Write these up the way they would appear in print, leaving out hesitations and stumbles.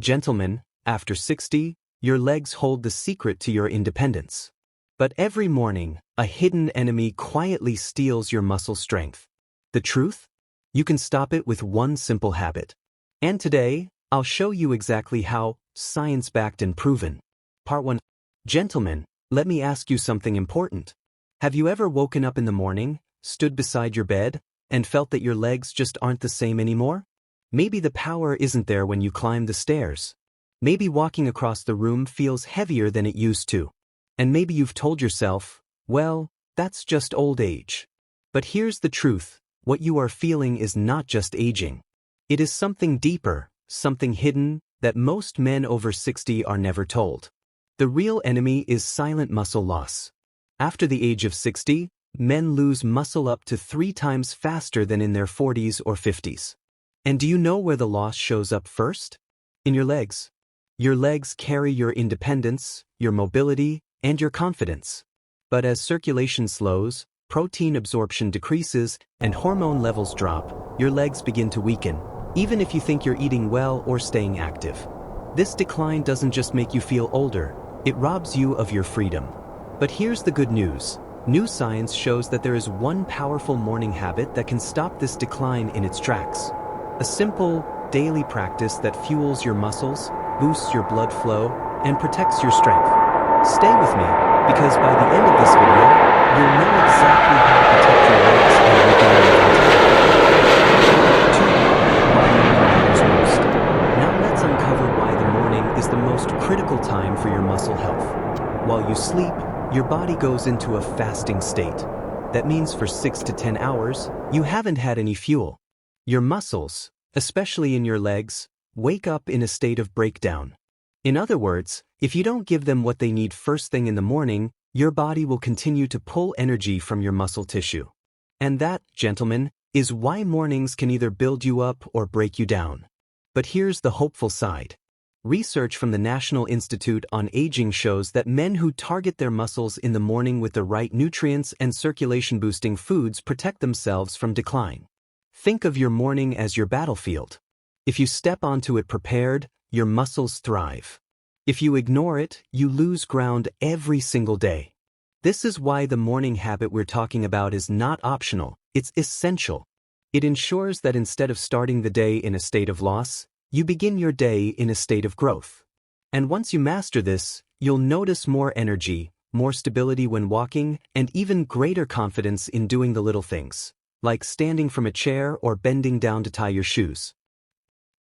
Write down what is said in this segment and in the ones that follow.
Gentlemen, after 60, your legs hold the secret to your independence. But every morning, a hidden enemy quietly steals your muscle strength. The truth? You can stop it with one simple habit. And today, I'll show you exactly how, science-backed and proven. Part 1. Gentlemen, let me ask you something important. Have you ever woken up in the morning, stood beside your bed, and felt that your legs just aren't the same anymore? Maybe the power isn't there when you climb the stairs. Maybe walking across the room feels heavier than it used to. And maybe you've told yourself, well, that's just old age. But here's the truth, what you are feeling is not just aging. It is something deeper, something hidden, that most men over 60 are never told. The real enemy is silent muscle loss. After the age of 60, men lose muscle up to 3 times faster than in their 40s or 50s. And do you know where the loss shows up first? In your legs. Your legs carry your independence, your mobility, and your confidence. But as circulation slows, protein absorption decreases, and hormone levels drop, your legs begin to weaken, even if you think you're eating well or staying active. This decline doesn't just make you feel older, it robs you of your freedom. But here's the good news. New science shows that there is one powerful morning habit that can stop this decline in its tracks. A simple, daily practice that fuels your muscles, boosts your blood flow, and protects your strength. Stay with me, because by the end of this video, you'll know exactly how to protect your legs and regain your vitality. 2. Why morning matters most. Now let's uncover why the morning is the most critical time for your muscle health. While you sleep, your body goes into a fasting state. That means for 6 to 10 hours, you haven't had any fuel. Your muscles, especially in your legs, wake up in a state of breakdown. In other words, if you don't give them what they need first thing in the morning, your body will continue to pull energy from your muscle tissue. And that, gentlemen, is why mornings can either build you up or break you down. But here's the hopeful side. Research from the National Institute on Aging shows that men who target their muscles in the morning with the right nutrients and circulation-boosting foods protect themselves from decline. Think of your morning as your battlefield. If you step onto it prepared, your muscles thrive. If you ignore it, you lose ground every single day. This is why the morning habit we're talking about is not optional, it's essential. It ensures that instead of starting the day in a state of loss, you begin your day in a state of growth. And once you master this, you'll notice more energy, more stability when walking, and even greater confidence in doing the little things, like standing from a chair or bending down to tie your shoes.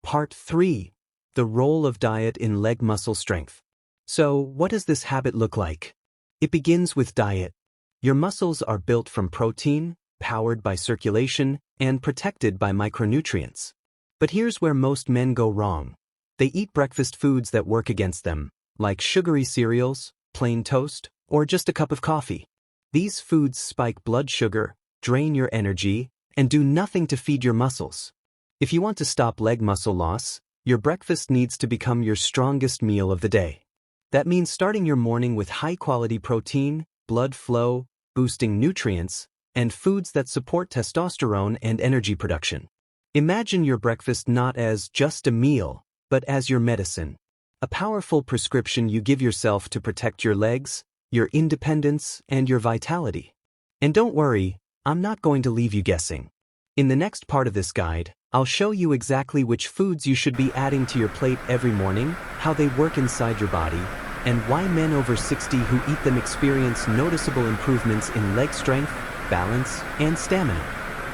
Part 3. The role of diet in leg muscle strength. So, what does this habit look like? It begins with diet. Your muscles are built from protein, powered by circulation, and protected by micronutrients. But here's where most men go wrong. They eat breakfast foods that work against them, like sugary cereals, plain toast, or just a cup of coffee. These foods spike blood sugar, drain your energy, and do nothing to feed your muscles. If you want to stop leg muscle loss, your breakfast needs to become your strongest meal of the day. That means starting your morning with high-quality protein, blood flow, boosting nutrients, and foods that support testosterone and energy production. Imagine your breakfast not as just a meal, but as your medicine. A powerful prescription you give yourself to protect your legs, your independence, and your vitality. And don't worry, I'm not going to leave you guessing. In the next part of this guide, I'll show you exactly which foods you should be adding to your plate every morning, how they work inside your body, and why men over 60 who eat them experience noticeable improvements in leg strength, balance, and stamina.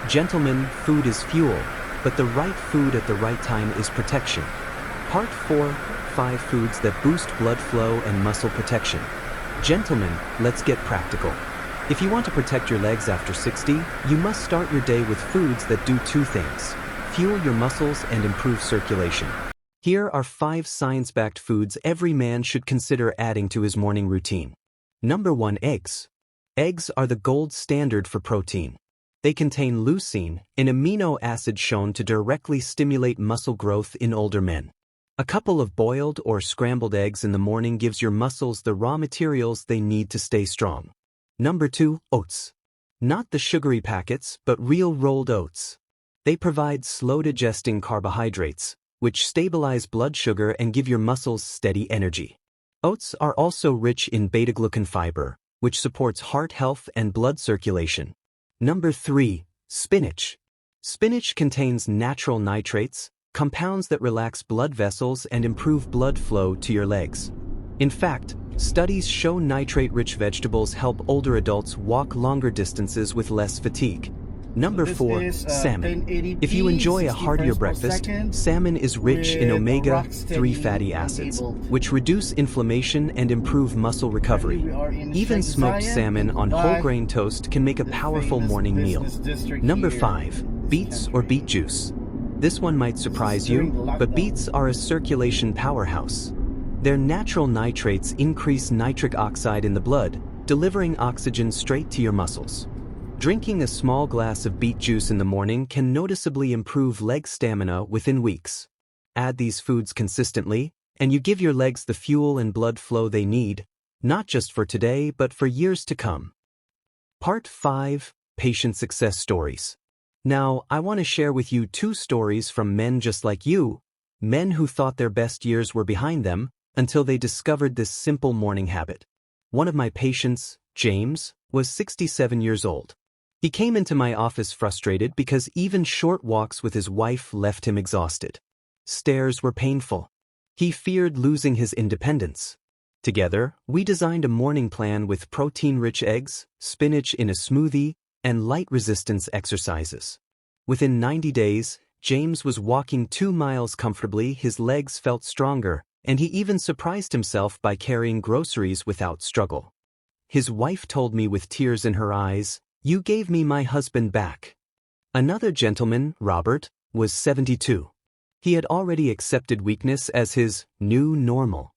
Gentlemen, food is fuel, but the right food at the right time is protection. Part 4. 5 foods that boost blood flow and muscle protection. Gentlemen, let's get practical. If you want to protect your legs after 60, you must start your day with foods that do 2 things. Fuel your muscles and improve circulation. Here are 5 science-backed foods every man should consider adding to his morning routine. Number 1. Eggs. Eggs are the gold standard for protein. They contain leucine, an amino acid shown to directly stimulate muscle growth in older men. A couple of boiled or scrambled eggs in the morning gives your muscles the raw materials they need to stay strong. Number 2. Oats. Not the sugary packets, but real rolled oats. They provide slow-digesting carbohydrates, which stabilize blood sugar and give your muscles steady energy. Oats are also rich in beta-glucan fiber, which supports heart health and blood circulation. Number 3. Spinach. Spinach contains natural nitrates, compounds that relax blood vessels and improve blood flow to your legs. In fact, studies show nitrate-rich vegetables help older adults walk longer distances with less fatigue. Number 4. Salmon. If you enjoy a heartier breakfast, salmon is rich in omega-3 fatty acids, which reduce inflammation and improve muscle recovery. Even smoked salmon on whole grain toast can make a powerful morning meal. Number 5. Beets or beet juice. This one might surprise you, but beets are a circulation powerhouse. Their natural nitrates increase nitric oxide in the blood, delivering oxygen straight to your muscles. Drinking a small glass of beet juice in the morning can noticeably improve leg stamina within weeks. Add these foods consistently, and you give your legs the fuel and blood flow they need, not just for today but for years to come. Part 5. Patient Success Stories. Now, I want to share with you 2 stories from men just like you, men who thought their best years were behind them until they discovered this simple morning habit. One of my patients, James, was 67 years old. He came into my office frustrated because even short walks with his wife left him exhausted. Stairs were painful. He feared losing his independence. Together, we designed a morning plan with protein-rich eggs, spinach in a smoothie, and light resistance exercises. Within 90 days, James was walking 2 miles comfortably, his legs felt stronger, and he even surprised himself by carrying groceries without struggle. His wife told me with tears in her eyes, "You gave me my husband back." Another gentleman, Robert, was 72. He had already accepted weakness as his new normal.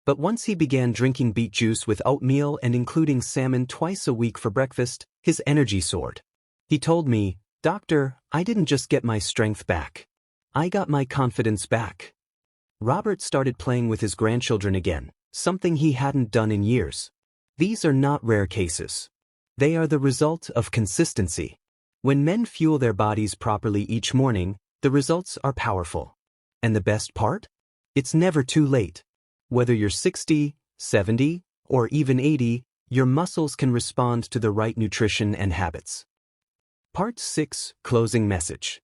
But once he began drinking beet juice with oatmeal and including salmon twice a week for breakfast, his energy soared. He told me, "Doctor, I didn't just get my strength back. I got my confidence back." Robert started playing with his grandchildren again, something he hadn't done in years. These are not rare cases. They are the result of consistency. When men fuel their bodies properly each morning, the results are powerful. And the best part? It's never too late. Whether you're 60, 70, or even 80, your muscles can respond to the right nutrition and habits. Part 6. Closing Message.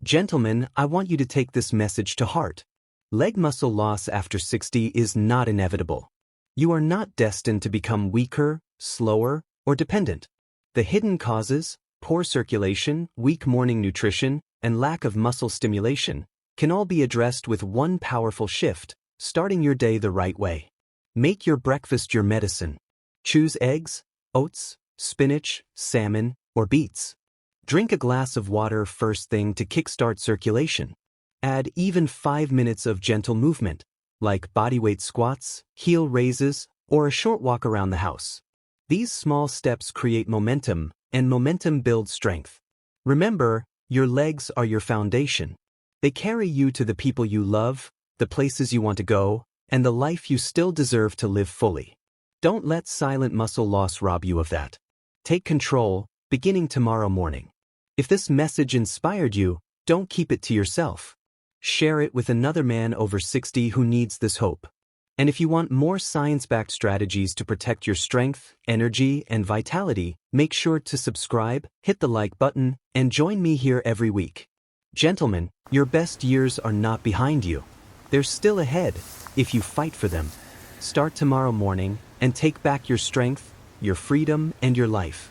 Gentlemen, I want you to take this message to heart. Leg muscle loss after 60 is not inevitable. You are not destined to become weaker, slower, or dependent. The hidden causes, poor circulation, weak morning nutrition, and lack of muscle stimulation, can all be addressed with one powerful shift, starting your day the right way. Make your breakfast your medicine. Choose eggs, oats, spinach, salmon, or beets. Drink a glass of water first thing to kickstart circulation. Add even 5 minutes of gentle movement, like bodyweight squats, heel raises, or a short walk around the house. These small steps create momentum, and momentum builds strength. Remember, your legs are your foundation. They carry you to the people you love, the places you want to go, and the life you still deserve to live fully. Don't let silent muscle loss rob you of that. Take control, beginning tomorrow morning. If this message inspired you, don't keep it to yourself. Share it with another man over 60 who needs this hope. And if you want more science-backed strategies to protect your strength, energy, and vitality, make sure to subscribe, hit the like button, and join me here every week. Gentlemen, your best years are not behind you. They're still ahead, if you fight for them. Start tomorrow morning and take back your strength, your freedom, and your life.